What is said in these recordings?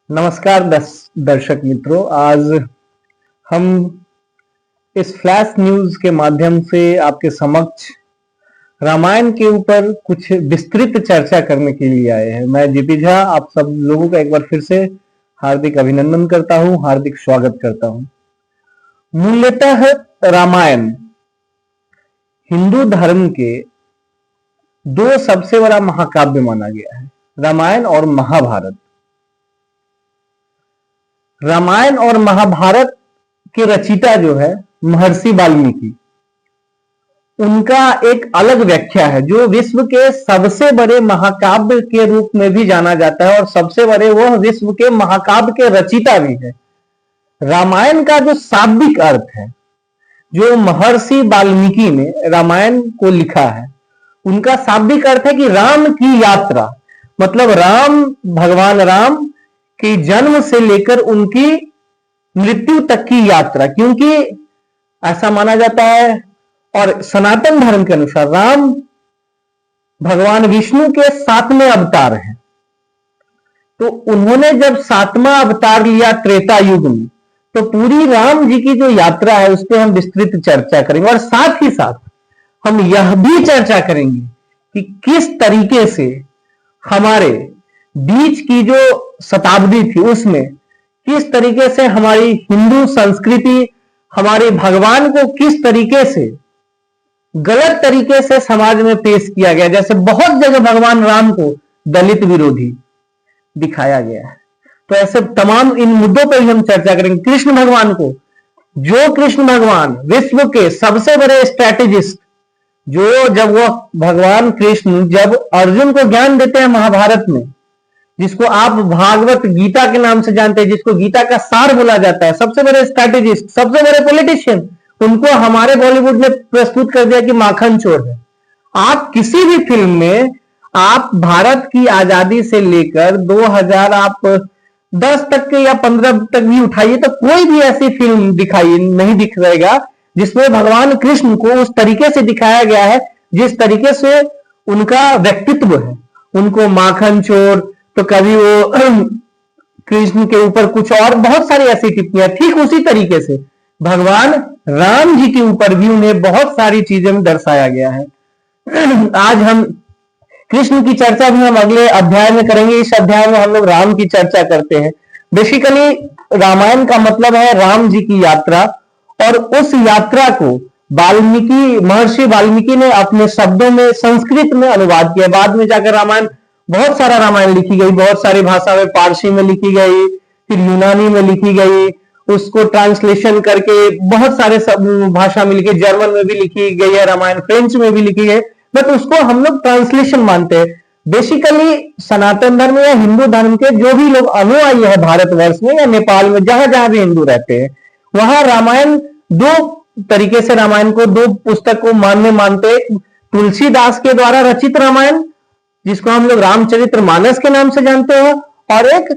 नमस्कार दर्शक मित्रों। आज हम इस फ्लैश न्यूज के माध्यम से आपके समक्ष रामायण के ऊपर कुछ विस्तृत चर्चा करने के लिए आए हैं। मैं जीपी झा आप सब लोगों का एक बार फिर से हार्दिक अभिनंदन करता हूं, हार्दिक स्वागत करता हूं। मूलतः रामायण हिंदू धर्म के दो सबसे बड़ा महाकाव्य माना गया है, रामायण और महाभारत। रामायण और महाभारत के रचयिता जो है महर्षि वाल्मीकि, उनका एक अलग व्याख्या है जो विश्व के सबसे बड़े महाकाव्य के रूप में भी जाना जाता है और सबसे बड़े वह विश्व के महाकाव्य के रचयिता भी है। रामायण का जो शाब्दिक अर्थ है, जो महर्षि वाल्मीकि ने रामायण को लिखा है, उनका शाब्दिक अर्थ है कि राम की यात्रा, मतलब राम, भगवान राम कि जन्म से लेकर उनकी मृत्यु तक की यात्रा। क्योंकि ऐसा माना जाता है और सनातन धर्म के अनुसार राम भगवान विष्णु के 7वें अवतार हैं। तो उन्होंने जब 7वां अवतार लिया त्रेता युग में, तो पूरी राम जी की जो यात्रा है उस पर हम विस्तृत चर्चा करेंगे और साथ ही साथ हम यह भी चर्चा करेंगे कि किस तरीके से हमारे बीच की जो शताब्दी थी उसमें किस तरीके से हमारी हिंदू संस्कृति, हमारे भगवान को किस तरीके से गलत तरीके से समाज में पेश किया गया। जैसे बहुत जगह भगवान राम को दलित विरोधी दिखाया गया है। तो ऐसे तमाम इन मुद्दों पर हम चर्चा करेंगे। कृष्ण भगवान को, जो कृष्ण भगवान विश्व के सबसे बड़े स्ट्रैटेजिस्ट, जो जब वह भगवान कृष्ण जब अर्जुन को ज्ञान देते हैं महाभारत में, जिसको आप भागवत गीता के नाम से जानते हैं, जिसको गीता का सार बोला जाता है, सबसे बड़े स्ट्रैटेजिस्ट, सबसे बड़े पॉलिटिशियन, उनको हमारे बॉलीवुड ने प्रस्तुत कर दिया कि माखन चोर है। आप किसी भी फिल्म में आप भारत की आजादी से लेकर 2000 आप 10 तक के या 15 तक भी उठाइए तो कोई भी ऐसी फिल्म दिखाई नहीं दिख रहेगा जिसमें भगवान कृष्ण को उस तरीके से दिखाया गया है जिस तरीके से उनका व्यक्तित्व है। उनको माखन चोर, तो कभी वो कृष्ण के ऊपर कुछ और बहुत सारी ऐसी टिप्पणियां, ठीक उसी तरीके से भगवान राम जी के ऊपर भी उन्हें बहुत सारी चीजें में दर्शाया गया है। आज हम कृष्ण की चर्चा भी हम अगले अध्याय में करेंगे। इस अध्याय में हम लोग राम की चर्चा करते हैं। बेसिकली रामायण का मतलब है राम जी की यात्रा, और उस यात्रा को महर्षि वाल्मीकि ने अपने शब्दों में संस्कृत में अनुवाद किया। बाद में जाकर रामायण, बहुत सारा रामायण लिखी गई, बहुत सारी भाषा में, पारसी में लिखी गई, फिर यूनानी में लिखी गई, उसको ट्रांसलेशन करके बहुत सारे भाषा में लिखी, जर्मन में भी लिखी गई है रामायण, फ्रेंच में भी लिखी गई, बट उसको हम लोग ट्रांसलेशन मानते हैं। बेसिकली सनातन धर्म या हिंदू धर्म के जो भी लोग अनुयायी है भारतवर्ष में या नेपाल में, जहां जहां भी हिंदू रहते हैं, वहां रामायण दो तरीके से, रामायण को दो पुस्तक को मानते। तुलसीदास के द्वारा रचित रामायण, जिसको हम लोग रामचरितमानस के नाम से जानते हैं, और एक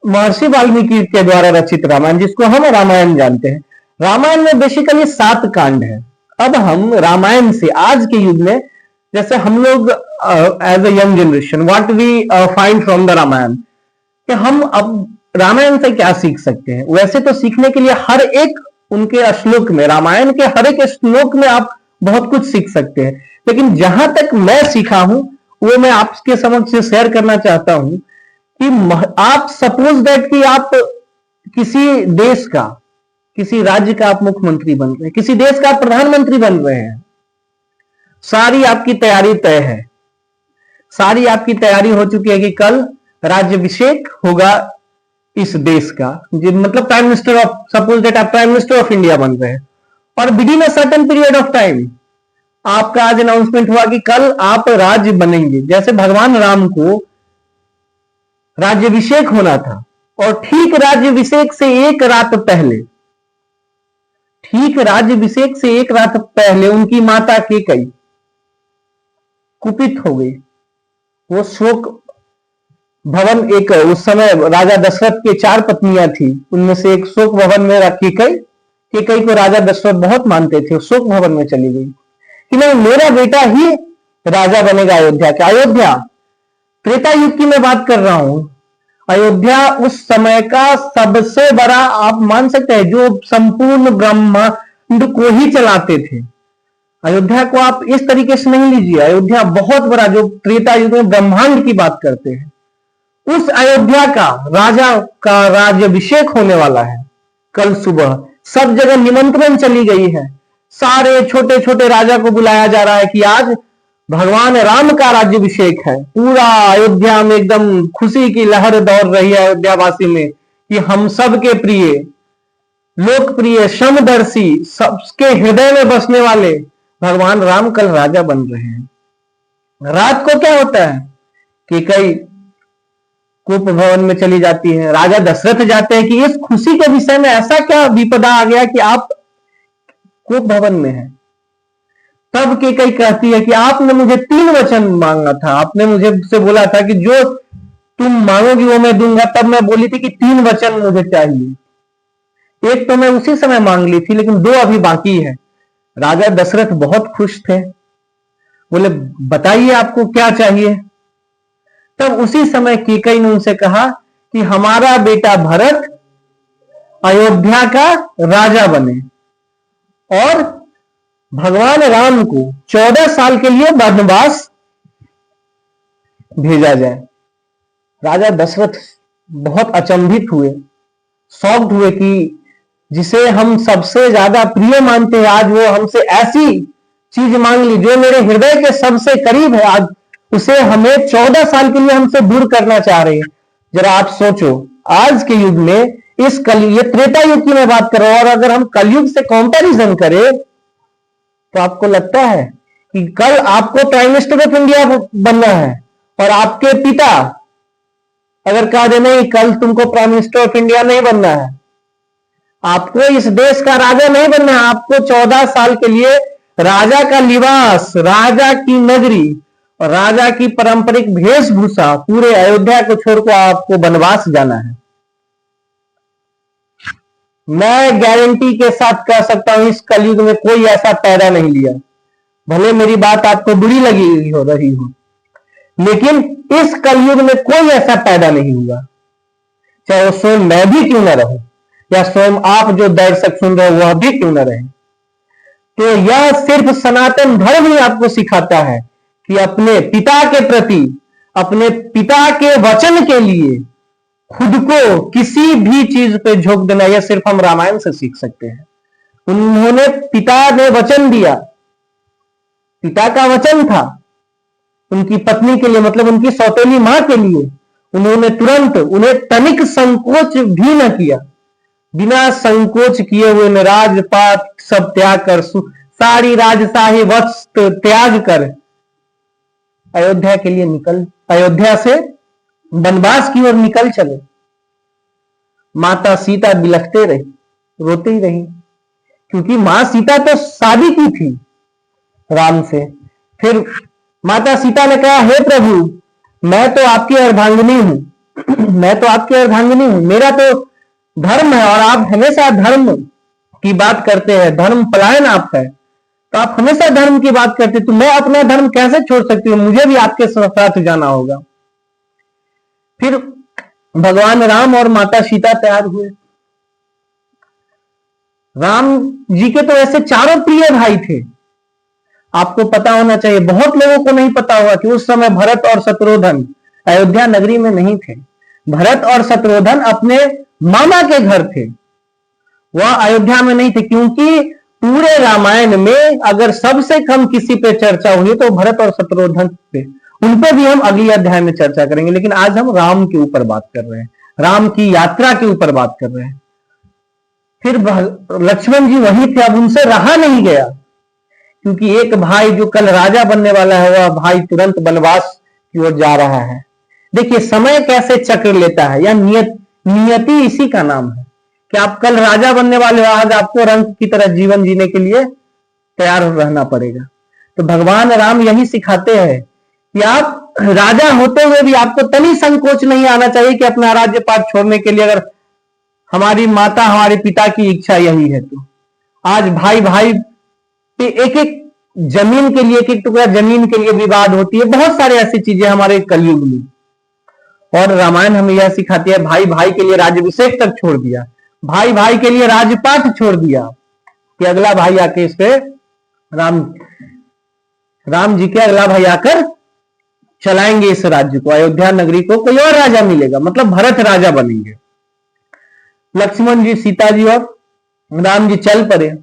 महर्षि वाल्मीकि के द्वारा रचित रामायण, जिसको हम रामायण जानते हैं। रामायण में बेसिकली 7 कांड है। अब हम रामायण से आज के युग में, जैसे हम लोग as a young generation what we find from the Ramayana, कि हम अब रामायण से क्या सीख सकते हैं। वैसे तो सीखने के लिए हर एक उनके श्लोक में, रामायण के हर एक श्लोक में आप बहुत कुछ सीख सकते हैं, लेकिन जहां तक मैं सीखा हूं वो मैं आपके समक्ष शेयर करना चाहता हूं कि आप सपोज दैट कि आप किसी देश का, किसी राज्य का आप मुख्यमंत्री बन रहे हैं, किसी देश का आप प्रधानमंत्री बन रहे हैं, सारी आपकी तैयारी तय है, सारी आपकी तैयारी हो चुकी है कि कल राज्याभिषेक होगा इस देश का, मतलब prime minister of, suppose that आप प्राइम मिनिस्टर ऑफ इंडिया बन रहे हैं, और within a certain period of time आपका आज अनाउंसमेंट हुआ कि कल आप राज्य बनेंगे। जैसे भगवान राम को राज्याभिषेक होना था, और ठीक राज्याभिषेक से एक रात पहले, ठीक राज्याभिषेक से एक रात पहले उनकी माता कैकेयी कुपित हो गई। वो शोक भवन, एक उस समय राजा दशरथ के 4 पत्नियां थी, उनमें से एक शोक भवन में कैकेयी को राजा दशरथ बहुत मानते थे, शोक भवन में चली गई कि नहीं, मेरा बेटा ही राजा बनेगा अयोध्या का। अयोध्या त्रेता युग की मैं बात कर रहा हूं। अयोध्या उस समय का सबसे बड़ा, आप मान सकते हैं, जो संपूर्ण ब्रह्मांड को ही चलाते थे। अयोध्या को आप इस तरीके से नहीं लीजिए, अयोध्या बहुत बड़ा, जो त्रेता युग में ब्रह्मांड की बात करते हैं, उस अयोध्या का राजा का राज्याभिषेक होने वाला है। कल सुबह सब जगह निमंत्रण चली गई है, सारे छोटे छोटे राजा को बुलाया जा रहा है कि आज भगवान राम का राज्याभिषेक है। पूरा अयोध्या में एकदम खुशी की लहर दौड़ रही है अयोध्यावासी में कि हम सबके प्रिय, लोकप्रिय, समदर्शी, सबके हृदय में बसने वाले भगवान राम कल राजा बन रहे हैं। रात को क्या होता है कि कई कूप भवन में चली जाती है, राजा दशरथ जाते हैं कि इस खुशी के विषय में ऐसा क्या विपदा आ गया कि आप कूप भवन में हैं। तब के कई कहती है कि आपने मुझे 3 वचन मांगा था, आपने मुझे बोला था कि जो तुम मांगोगी वो मैं दूंगा। तब मैं बोली थी कि 3 वचन मुझे चाहिए, एक तो मैं उसी समय मांग ली थी, लेकिन 2 अभी बाकी है। राजा दशरथ बहुत खुश थे, बोले बताइए आपको क्या चाहिए। तब उसी समय कैकेयी ने उनसे कहा कि हमारा बेटा भरत अयोध्या का राजा बने और भगवान राम को 14 साल के लिए वनवास भेजा जाए। राजा दशरथ बहुत अचंभित हुए, शॉक्ड हुए कि जिसे हम सबसे ज्यादा प्रिय मानते हैं, आज वो हमसे ऐसी चीज मांग ली जो मेरे हृदय के सबसे करीब है, आज उसे हमें 14 साल के लिए हमसे दूर करना चाह रहे हैं। जरा आप सोचो, आज के युग में, इस कलयुग, ये त्रेता युग की मैं बात कर रहा हूं, और अगर हम कलयुग से कंपैरिजन करें तो आपको लगता है कि कल आपको प्राइम मिनिस्टर ऑफ इंडिया बनना है और आपके पिता अगर कह दे नहीं कल तुमको प्राइम मिनिस्टर ऑफ इंडिया नहीं बनना है, आपको इस देश का राजा नहीं बनना है, आपको 14 साल के लिए राजा का लिबास, राजा की नगरी और राजा की पारंपरिक वेशभूषा, पूरे अयोध्या को छोड़कर आपको वनवास जाना है। मैं गारंटी के साथ कह सकता हूं इस कलयुग में कोई ऐसा पैदा नहीं लिया। भले मेरी बात आपको बुरी लगी हो रही हो, लेकिन इस कलयुग में कोई ऐसा पैदा नहीं हुआ, चाहे वो स्वयं मैं भी क्यों न रहूं या स्वयं आप जो दर्शक सुन रहे हो वह भी क्यों न रहे। तो यह सिर्फ सनातन धर्म ही आपको सिखाता है कि अपने पिता के प्रति, अपने पिता के वचन के लिए खुद को किसी भी चीज पे झोंक देना, यह सिर्फ हम रामायण से सीख सकते हैं। उन्होंने, पिता ने वचन दिया, पिता का वचन था उनकी पत्नी के लिए, मतलब उनकी सौतेली मां के लिए, उन्होंने तुरंत, उन्हें तनिक संकोच भी न किया, बिना संकोच किए हुए ने राजपाट सब त्याग कर, सारी राजशाही वस्त्र त्याग कर अयोध्या के लिए अयोध्या से वनवास की ओर निकल चले। माता सीता बिलखते रही, रोती ही रही, क्योंकि मां सीता तो शादी की थी राम से। फिर माता सीता ने कहा, हे प्रभु, मैं तो आपकी अर्धांगिनी हूं मैं तो आपकी अर्धांगिनी हूं, मेरा तो धर्म है और आप हमेशा धर्म की बात करते हैं, धर्म पलायन आप है, तो आप हमेशा धर्म की बात करते, तो मैं अपना धर्म कैसे छोड़ सकती हूँ, मुझे भी आपके साथ जाना होगा। फिर भगवान राम और माता सीता तैयार हुए। राम जी के तो ऐसे चारों प्रिय भाई थे, आपको पता होना चाहिए, बहुत लोगों को नहीं पता होगा कि उस समय भरत और शत्रुघ्न अयोध्या नगरी में नहीं थे। भरत और शत्रुघ्न अपने मामा के घर थे, वह अयोध्या में नहीं थे, क्योंकि पूरे रामायण में अगर सबसे कम किसी पे चर्चा हुई तो भरत और शत्रुघ्न पे, उन पे भी हम अगली अध्याय में चर्चा करेंगे। लेकिन आज हम राम के ऊपर बात कर रहे हैं, राम की यात्रा के ऊपर बात कर रहे हैं। फिर लक्ष्मण जी वही थे, अब उनसे रहा नहीं गया, क्योंकि एक भाई जो कल राजा बनने वाला है वह भाई तुरंत वनवास की ओर जा रहा है। देखिए समय कैसे चक्र लेता है, या नियति इसी का नाम है कि आप कल राजा बनने वाले हो, आज आपको रंग की तरह जीवन जीने के लिए तैयार रहना पड़ेगा। तो भगवान राम यही सिखाते हैं कि आप राजा होते हुए भी आपको तनी संकोच नहीं आना चाहिए कि अपना राज्य पाठ छोड़ने के लिए, अगर हमारी माता, हमारे पिता की इच्छा यही है तो। आज भाई भाई पे एक एक जमीन के लिए, एक एक टुकड़ा जमीन के लिए विवाद होती है, बहुत सारे ऐसी चीजें हमारे कलयुग में, और रामायण हमें यह सिखाती है, भाई भाई के लिए राज्याभिषेक तक छोड़ दिया, भाई भाई के लिए राजपाट छोड़ दिया कि अगला भाई आके इस पे राम जी के अगला भाई आकर चलाएंगे इस राज्य को, अयोध्या नगरी को कोई और राजा मिलेगा, मतलब भरत राजा बनेंगे। लक्ष्मण जी, सीता जी और राम जी चल पड़े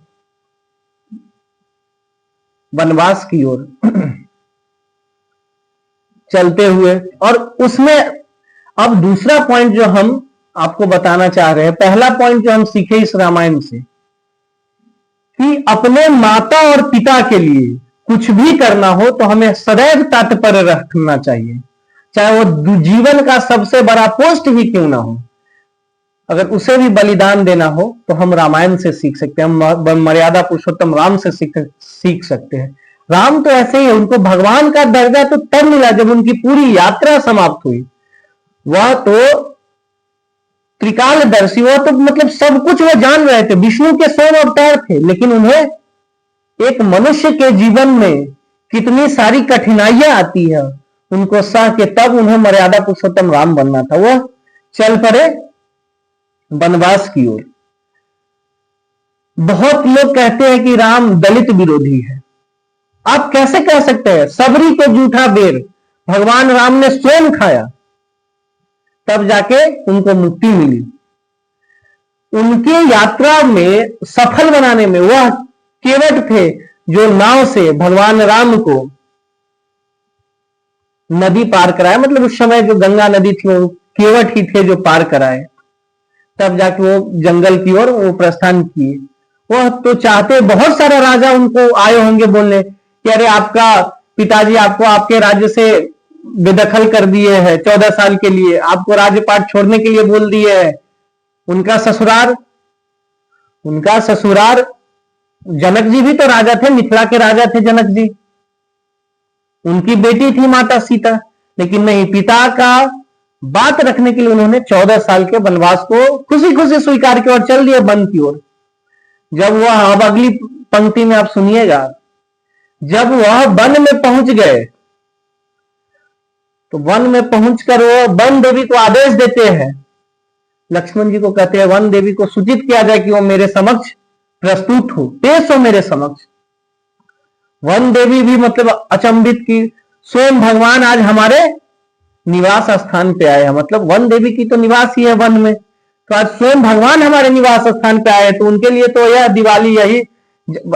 वनवास की ओर चलते हुए। और उसमें अब दूसरा पॉइंट जो हम आपको बताना चाह रहे हैं, पहला पॉइंट जो हम सीखे इस रामायण से, कि अपने माता और पिता के लिए कुछ भी करना हो तो हमें सदैव तात्पर्य रखना चाहिए, चाहे वो जीवन का सबसे बड़ा पोस्ट ही क्यों ना हो, अगर उसे भी बलिदान देना हो तो हम रामायण से सीख सकते हैं, हम मर्यादा पुरुषोत्तम राम से सीख सकते हैं। राम तो ऐसे ही, उनको भगवान का दर्जा तो तब मिला जब उनकी पूरी यात्रा समाप्त हुई। वह तो त्रिकालदर्शी, वह तो मतलब सब कुछ वो जान रहे थे, विष्णु के 100 अवतार थे, लेकिन उन्हें एक मनुष्य के जीवन में कितनी सारी कठिनाइयां आती है उनको सह के तब उन्हें मर्यादा पुरुषोत्तम राम बनना था। वह चल पड़े वनवास की ओर। बहुत लोग कहते हैं कि राम दलित विरोधी है। आप कैसे कह सकते हैं? सबरी को जूठा बेर भगवान राम ने स्वयं खाया, तब जाके उनको मुक्ति मिली। उनके यात्रा में सफल बनाने में वह केवट थे जो नाव से भगवान राम को नदी पार कराए, मतलब उस समय जो गंगा नदी थी वो केवट ही थे जो पार कराए, तब जाके वो जंगल की ओर वो प्रस्थान किए। वह तो चाहते, बहुत सारे राजा उनको आए होंगे बोलने कि अरे आपका पिताजी आपको आपके राज्य से बेदखल कर दिए हैं 14 साल के लिए, आपको राज्यपाट छोड़ने के लिए बोल दिए है। उनका ससुरार जनक जी भी तो राजा थे, मिथिला के राजा थे जनक जी, उनकी बेटी थी माता सीता, लेकिन नहीं, पिता का बात रखने के लिए उन्होंने 14 साल के वनवास को खुशी खुशी स्वीकार किया और चल दिए वन की ओर। जब वह, अब अगली पंक्ति में आप सुनिएगा, जब वह वन में पहुंच गए तो वन में पहुंचकर वो वन देवी को आदेश देते हैं, लक्ष्मण जी को कहते हैं वन देवी को सूचित किया जाए कि वो मेरे समक्ष प्रस्तुत हो, पेश हो मेरे समक्ष। वन देवी भी मतलब अचंभित की, स्वयं भगवान आज हमारे निवास स्थान पे आए हैं, मतलब वन देवी की तो निवास ही है वन में, तो आज स्वयं भगवान हमारे निवास स्थान पे आए, तो उनके लिए तो यह दिवाली, यही,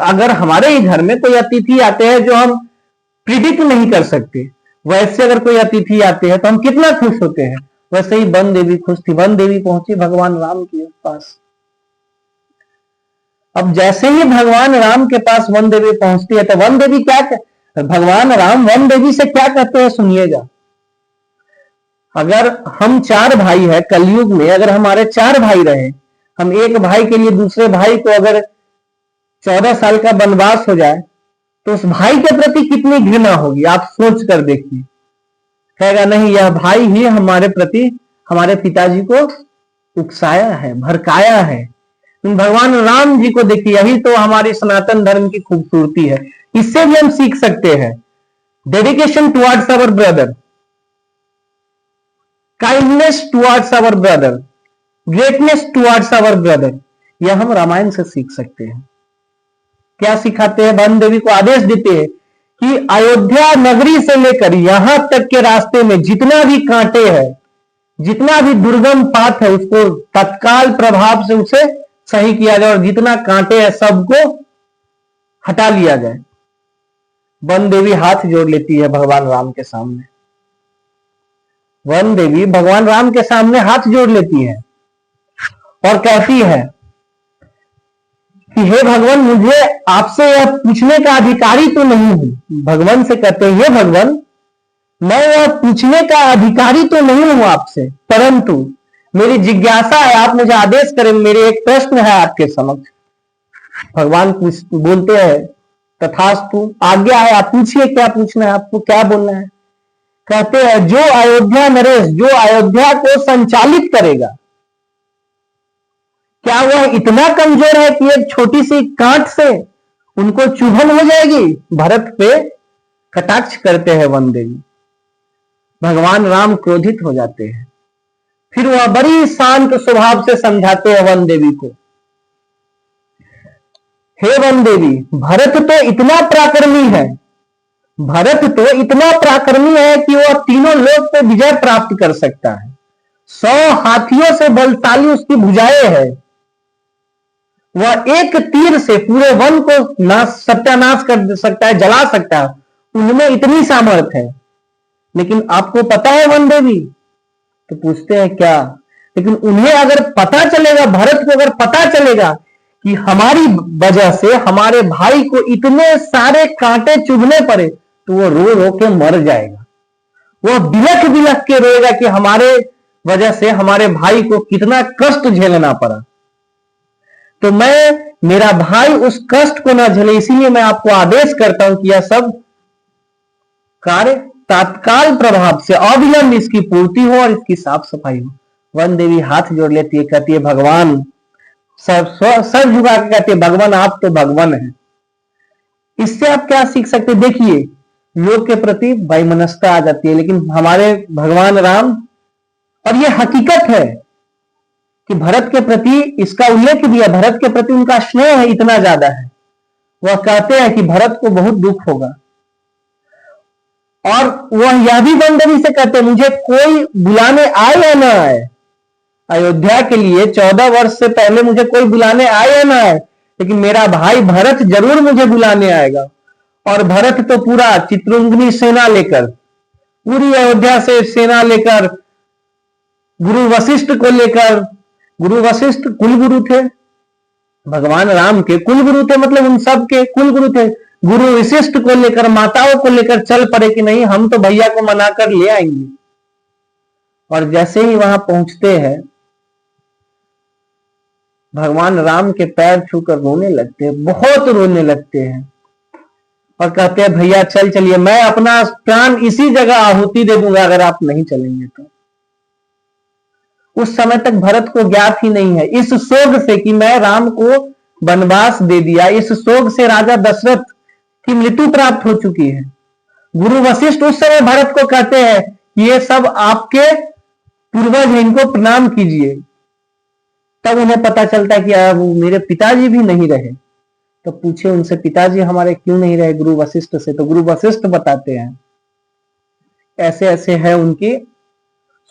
अगर हमारे ही घर में कोई अतिथि आते हैं जो हम प्रिडिक्ट नहीं कर सकते, वैसे अगर कोई अतिथि आते हैं तो हम कितना खुश होते हैं, वैसे ही वन देवी खुश थी। वन देवी पहुंची भगवान राम के पास। अब जैसे ही भगवान राम के पास वन देवी पहुंचती है तो वन देवी क्या, भगवान राम वन देवी से क्या कहते हैं सुनिएगा। अगर हम 4 भाई है कलयुग में, अगर हमारे 4 भाई रहे, हम एक भाई के लिए दूसरे भाई को अगर 14 साल का वनवास हो जाए तो उस भाई के प्रति कितनी घृणा होगी, आप सोच कर देखिए। कहेगा नहीं, यह भाई ही हमारे प्रति, हमारे पिताजी को उकसाया है, भड़काया है। भगवान राम जी को देखिए, यही तो हमारी सनातन धर्म की खूबसूरती है। इससे भी हम सीख सकते हैं, dedication towards our brother, kindness towards our brother, greatness towards our brother, यह हम रामायण से सीख सकते हैं। क्या सिखाते हैं? वन देवी को आदेश देते हैं कि अयोध्या नगरी से लेकर यहां तक के रास्ते में जितना भी कांटे हैं, जितना भी दुर्गम पाथ है, उसको तत्काल प्रभाव से उसे सही किया जाए और जितना कांटे हैं सबको हटा लिया जाए। वन देवी हाथ जोड़ लेती है भगवान राम के सामने, वन देवी भगवान राम के सामने हाथ जोड़ लेती है और कहती है कि हे भगवान, मुझे आपसे यह पूछने का अधिकारी तो नहीं हूं। भगवान से कहते हैं, हे भगवान, मैं यह पूछने का अधिकारी तो नहीं हूं आपसे, परंतु मेरी जिज्ञासा है, आप मुझे आदेश करें, मेरे एक प्रश्न है आपके समक्ष। भगवान बोलते हैं तथास्तु, आज्ञा है, आप पूछिए क्या पूछना है, आपको क्या बोलना है। कहते हैं जो अयोध्या नरेश, जो अयोध्या को संचालित करेगा, क्या वह इतना कमजोर है कि एक छोटी सी कांट से उनको चुभन हो जाएगी? भरत पे कटाक्ष करते हैं वन देवी। भगवान राम क्रोधित हो जाते हैं। फिर वह बड़ी शांत स्वभाव से समझाते हैं वन देवी को, हे वन देवी, भरत तो इतना पराक्रमी है, भरत तो इतना पराक्रमी है कि वह तीनों लोक पे विजय प्राप्त कर सकता है। 100 हाथियों से बलशाली उसकी भुजाएं है। वह एक तीर से पूरे वन को सत्यानाश कर सकता है, जला सकता है, उनमें इतनी सामर्थ्य है। लेकिन आपको पता है वन देवी? तो पूछते हैं क्या? लेकिन उन्हें अगर पता चलेगा, भरत को अगर पता चलेगा कि हमारी वजह से हमारे भाई को इतने सारे कांटे चुभने पड़े, तो वो रो रो के मर जाएगा। वो बिलख बिलख के रोएगा कि हमारे वजह से हमारे भाई को कितना कष्ट झेलना पड़ा। तो मेरा भाई उस कष्ट को ना झेले, इसीलिए मैं आपको आदेश करता हूं कि यह सब कार्य तत्काल प्रभाव से अविलंब इसकी पूर्ति हो और इसकी साफ सफाई हो। वन देवी हाथ जोड़ लेती है, कहती है भगवान, सर झुका के कहती है भगवान आप तो भगवान हैं। इससे आप क्या सीख सकते हैं? देखिए, लोग के प्रति वैमनस्यता आ जाती है, लेकिन हमारे भगवान राम, और यह हकीकत है कि भरत के प्रति इसका उल्लेख भी है, भरत के प्रति उनका स्नेह है, इतना ज्यादा है। वह कहते हैं कि भरत को बहुत दुख होगा, और वह यह भी वन देवी से कहते हैं मुझे कोई बुलाने आए या ना आए, अयोध्या के लिए 14 वर्ष से पहले मुझे कोई बुलाने आए या ना आए, लेकिन मेरा भाई भरत जरूर मुझे बुलाने आएगा। और भरत तो पूरा चित्रंगनी सेना लेकर, पूरी अयोध्या से सेना लेकर, गुरु वशिष्ठ को लेकर, गुरु वशिष्ठ कुलगुरु थे, भगवान राम के कुलगुरु थे, मतलब उन सब के कुलगुरु थे। गुरु वशिष्ठ को लेकर, माताओं को लेकर चल पड़े कि नहीं हम तो भैया को मनाकर ले आएंगे। और जैसे ही वहां पहुंचते हैं, भगवान राम के पैर छूकर रोने लगते हैं, बहुत रोने लगते हैं, और कहते हैं भैया चलिए, मैं अपना प्राण इसी जगह आहुति दे दूंगा अगर आप नहीं चलेंगे तो। उस समय तक भरत को ज्ञात ही नहीं है, इस शोक से कि मैं राम को वनवास दे दिया, इस शोक से राजा दशरथ की मृत्यु प्राप्त हो चुकी है। गुरु वशिष्ठ उस समय भरत को कहते हैं ये सब आपके पूर्वज हैं, इनको प्रणाम कीजिए। तब उन्हें पता चलता है कि अब मेरे पिताजी भी नहीं रहे। तो पूछे उनसे पिताजी हमारे क्यों नहीं रहे, गुरु वशिष्ठ से। तो गुरु वशिष्ठ बताते हैं ऐसे ऐसे है, उनकी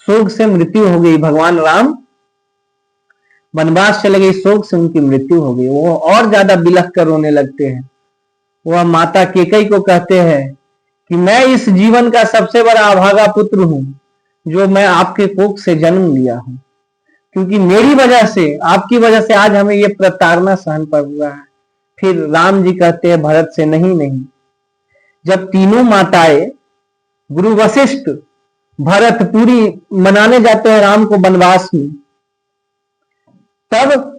शोक से मृत्यु हो गई, भगवान राम वनवास चले गए, शोक से उनकी मृत्यु हो गई। वो और ज्यादा बिलख कर रोने लगते हैं। वह माता केकई को कहते हैं कि मैं इस जीवन का सबसे बड़ा अभागा पुत्र हूं, जो मैं आपके कोख से जन्म लिया हूं, क्योंकि मेरी वजह से, आपकी वजह से आज हमें ये प्रताड़ना सहन पर हुआ है। फिर राम जी कहते हैं भरत से नहीं, जब तीनों माताएं गुरु वशिष्ठ, भरत पूरी मनाने जाते हैं राम को वनवास में, तब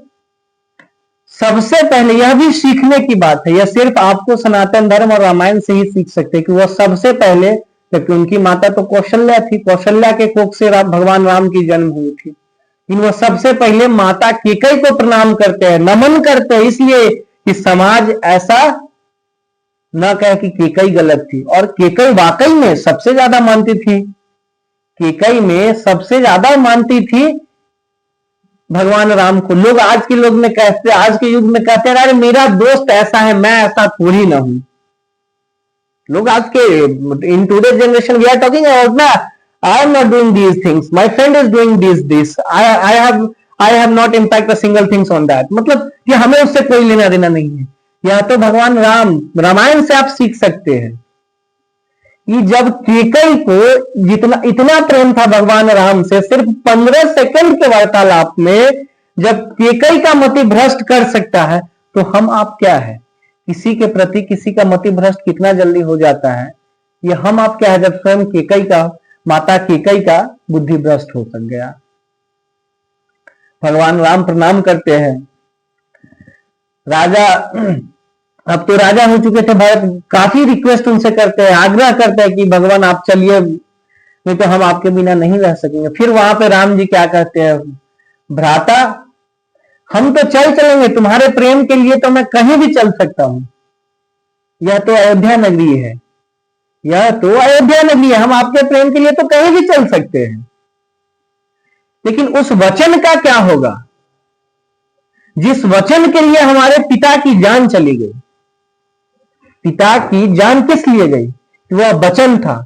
सबसे पहले यह भी सीखने की बात है, यह सिर्फ आपको सनातन धर्म और रामायण से ही सीख सकते हैं कि वह सबसे पहले, क्योंकि उनकी माता तो कौशल्या थी, कौशल्या के कोख से भगवान राम की जन्म हुई थी, लेकिन वह सबसे पहले माता केकई को प्रणाम करते हैं, नमन करते हैं, इसलिए कि समाज ऐसा न कहे कि केकई गलत थी। और केकई वाकई में सबसे ज्यादा मानती थी, केकई में सबसे ज्यादा मानती थी भगवान राम को। लोग आज के लोग में कहते, आज के युग में कहते हैं अरे मेरा दोस्त ऐसा है, मैं ऐसा थोड़ी ना हूं। लोग आज के in today generation we are talking about ना, I am not doing these things, my friend is doing this, I have not impact a single things on that. मतलब कि हमें उससे कोई लेना देना नहीं है। यह तो भगवान राम, रामायण से आप सीख सकते हैं कि जब केकई को इतना प्रेम था भगवान राम से, सिर्फ 15 सेकंड के वार्तालाप में जब केकई का मति भ्रष्ट कर सकता है, तो हम आप क्या है? किसी के प्रति किसी का मति भ्रष्ट कितना जल्दी हो जाता है, ये हम आप क्या है जब स्वयं केकई का, माता केकई का बुद्धि भ्रष्ट हो सक गया। भगवान राम प्रणाम करते हैं। राजा, अब तो राजा हो चुके थे, भरत काफी रिक्वेस्ट उनसे करते हैं, आग्रह करते हैं कि भगवान आप चलिए, नहीं तो हम आपके बिना नहीं रह सकेंगे। फिर वहां पे राम जी क्या कहते हैं, भ्राता हम तो चलेंगे, तुम्हारे प्रेम के लिए तो मैं कहीं भी चल सकता हूं। यह तो अयोध्या नगरी है, यह तो अयोध्या नगरी है, हम आपके प्रेम के लिए तो कहीं भी चल सकते हैं, लेकिन उस वचन का क्या होगा जिस वचन के लिए हमारे पिता की जान चली गई। पिता की जान किस लिए गई? वह वचन था।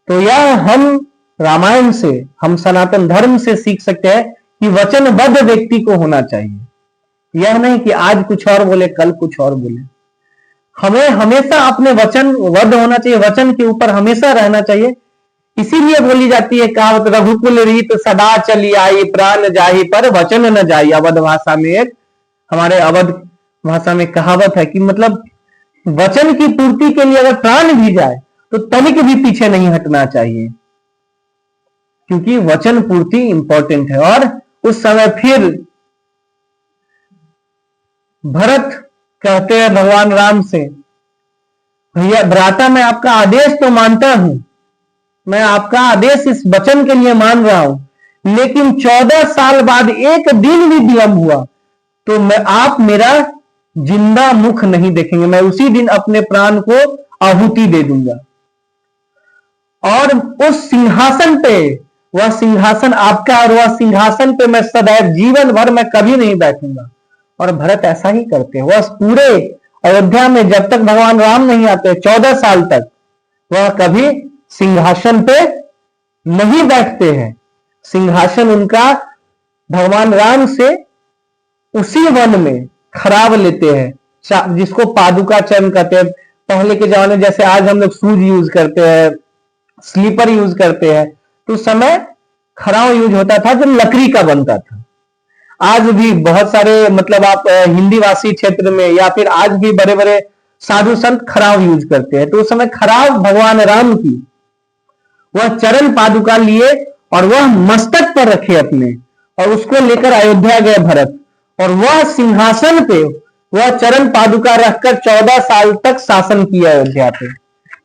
तो यह हम रामायण से, हम सनातन धर्म से सीख सकते हैं कि वचनबद्ध व्यक्ति को होना चाहिए। यह नहीं कि आज कुछ और बोले कल कुछ और बोले। हमें हमेशा अपने वचनबद्ध होना चाहिए, वचन के ऊपर हमेशा रहना चाहिए। इसीलिए बोली जाती है कहावत, रघुकुल रीत सदा चली आई, प्राण जाहि पर वचन न जाई। अवध भाषा में एक, हमारे अवध भाषा में कहावत है कि मतलब वचन की पूर्ति के लिए अगर प्राण भी जाए तो तनिक भी पीछे नहीं हटना चाहिए, क्योंकि वचन पूर्ति इंपॉर्टेंट है। और उस समय फिर भरत कहते हैं भगवान राम से, भैया भ्राता मैं आपका आदेश तो मानता हूं, मैं आपका आदेश इस वचन के लिए मान रहा हूं, लेकिन 14 साल बाद एक दिन भी विलंब हुआ तो आप मेरा जिंदा मुख नहीं देखेंगे, मैं उसी दिन अपने प्राण को आहुति दे दूंगा। और उस सिंहासन पे, वह सिंहासन आपका, और वह सिंहासन पे मैं सदैव जीवन भर मैं कभी नहीं बैठूंगा। और भरत ऐसा ही करते हैं। वह पूरे अयोध्या में जब तक भगवान राम नहीं आते 14 साल तक वह कभी सिंहासन पे नहीं बैठते हैं। सिंहासन उनका भगवान राम से उसी वन में खराब लेते हैं, जिसको पादुका चरण कहते हैं। पहले के जमाने जैसे आज हम लोग शूज यूज करते हैं, स्लीपर यूज करते हैं, तो उस समय खराव यूज होता था जो लकड़ी का बनता था। आज भी बहुत सारे मतलब आप हिंदी भाषी क्षेत्र में या फिर आज भी बड़े बड़े साधु संत खराव यूज करते हैं। तो उस समय खराव भगवान राम की वह चरण पादुका लिए और वह मस्तक पर रखे अपने, और उसको लेकर अयोध्या गए भरत, और वह सिंहासन पे वह चरण पादुका रखकर 14 साल तक शासन किया अयोध्या पे,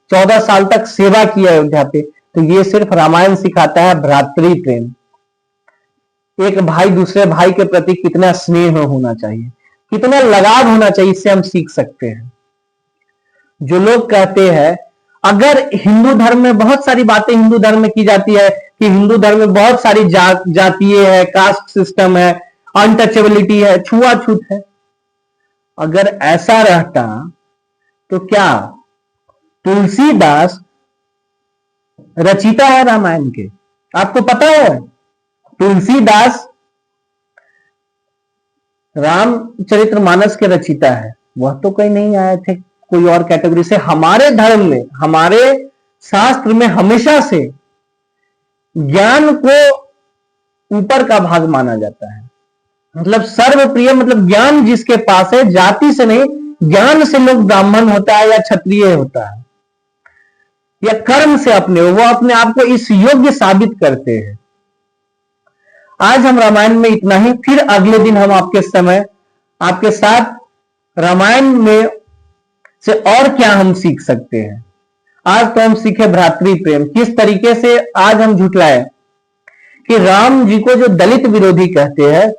14 साल तक सेवा किया अयोध्या पे। तो ये सिर्फ रामायण सिखाता है भ्रातृ प्रेम, एक भाई दूसरे भाई के प्रति कितना स्नेह होना चाहिए, कितना लगाव होना चाहिए, इससे हम सीख सकते हैं। जो लोग कहते हैं, अगर हिंदू धर्म में बहुत सारी बातें हिंदू धर्म में की जाती है कि हिंदू धर्म में बहुत सारी जातीय है, कास्ट सिस्टम है, अनटचेबिलिटी है, छुआछूत है, अगर ऐसा रहता तो क्या तुलसीदास रचिता है रामायण के? आपको पता है तुलसीदास रामचरितमानस के रचिता है, वह तो कहीं नहीं आए थे कोई और कैटेगरी से। हमारे धर्म में, हमारे शास्त्र में हमेशा से ज्ञान को ऊपर का भाग माना जाता है, मतलब सर्वप्रिय, मतलब ज्ञान जिसके पास है, जाति से नहीं, ज्ञान से लोग ब्राह्मण होता है या क्षत्रिय होता है या कर्म से अपने, वो अपने आप को इस योग्य साबित करते हैं। आज हम रामायण में इतना ही, फिर अगले दिन हम आपके साथ रामायण में से और क्या हम सीख सकते हैं। आज तो हम सीखे भ्रातृ प्रेम, किस तरीके से आज हम झुठलाए कि राम जी को जो दलित विरोधी कहते हैं,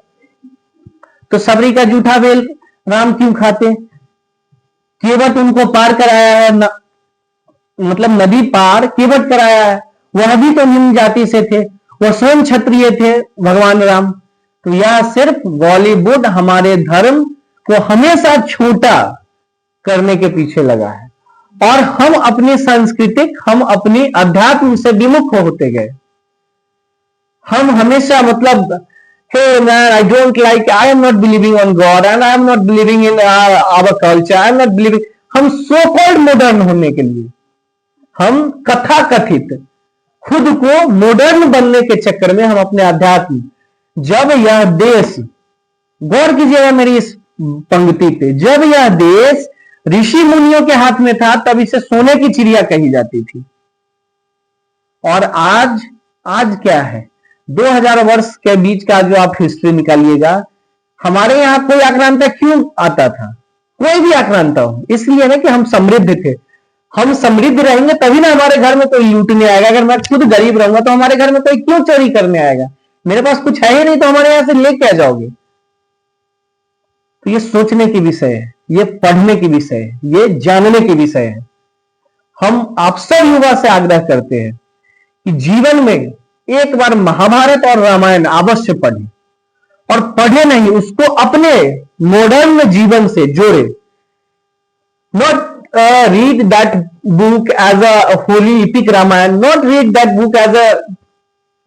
तो सबरी का जूठा बेल राम क्यों खाते? केवट उनको पार कराया है, मतलब नदी पार केवट कराया है, वह भी तो निम्न जाति से थे, वह स्वयं क्षत्रिय थे भगवान राम। तो यह सिर्फ बॉलीवुड हमारे धर्म को हमेशा छोटा करने के पीछे लगा है, और हम अपनी सांस्कृतिक, हम अपनी अध्यात्म से विमुख होते गए। हम हमेशा मतलब, hey man, I don't like, I am not believing on God and I am not believing in our culture, I am not believing, हम so called मॉडर्न होने के लिए, हम कथा कथित खुद को मॉडर्न बनने के चक्कर में हम अपने अध्यात्म, जब यह देश, गौर कीजिएगा मेरी इस पंक्ति पे, जब यह देश ऋषि मुनियों के हाथ में था तब इसे सोने की चिड़िया कही जाती थी। और आज क्या है, 2000 वर्ष के बीच का जो आप हिस्ट्री निकालिएगा, हमारे यहां कोई आक्रांता क्यों आता था? कोई भी आक्रांता हो, इसलिए ना कि हम समृद्ध थे। हम समृद्ध रहेंगे तभी ना हमारे घर में कोई लूटने आएगा। अगर मैं खुद गरीब रहूंगा तो हमारे घर में कोई क्यों चोरी करने आएगा? मेरे पास कुछ है ही नहीं तो हमारे यहां से लेके आ जाओगे? तो ये सोचने की विषय है, ये पढ़ने की विषय है, ये जानने की विषय है। हम आप सब युवा से आग्रह करते हैं कि जीवन में एक बार महाभारत और रामायण अवश्य पढ़ें, और पढ़े नहीं, उसको अपने मॉडर्न जीवन से जोड़े। Not read that book as a holy epic Ramayana, not read that book as a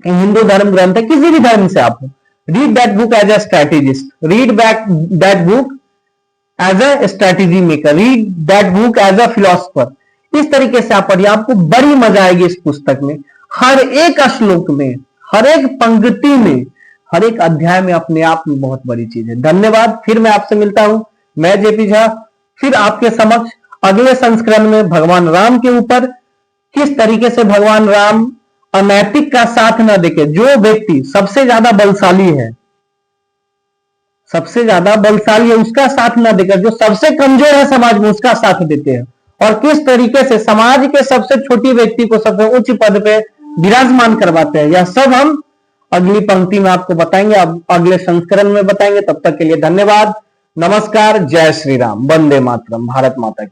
Hindu धर्म ग्रंथ है, किसी भी धर्म से आप read that book as a strategist, read that book as a strategy maker, read that book as a philosopher। इस तरीके से आप पढ़िए, आपको बड़ी मजा आएगी इस पुस्तक में। हर एक श्लोक में, हर एक पंक्ति में, हर एक अध्याय में अपने आप में बहुत बड़ी चीज है। धन्यवाद। फिर मैं आपसे मिलता हूं, मैं जेपी झा, फिर आपके समक्ष अगले संस्करण में भगवान राम के ऊपर, किस तरीके से भगवान राम अनैतिक का साथ न देके, जो व्यक्ति सबसे ज्यादा बलशाली है, सबसे ज्यादा बलशाली है, उसका साथ न देकर जो सबसे कमजोर है समाज में उसका साथ देते हैं, और किस तरीके से समाज के सबसे छोटी व्यक्ति को सबसे उच्च पद पे विराजमान करवाते हैं, यह सब हम अगली पंक्ति में आपको बताएंगे, अब अगले संस्करण में बताएंगे। तब तक के लिए धन्यवाद, नमस्कार, जय श्री राम, वंदे मातरम, भारत माता की।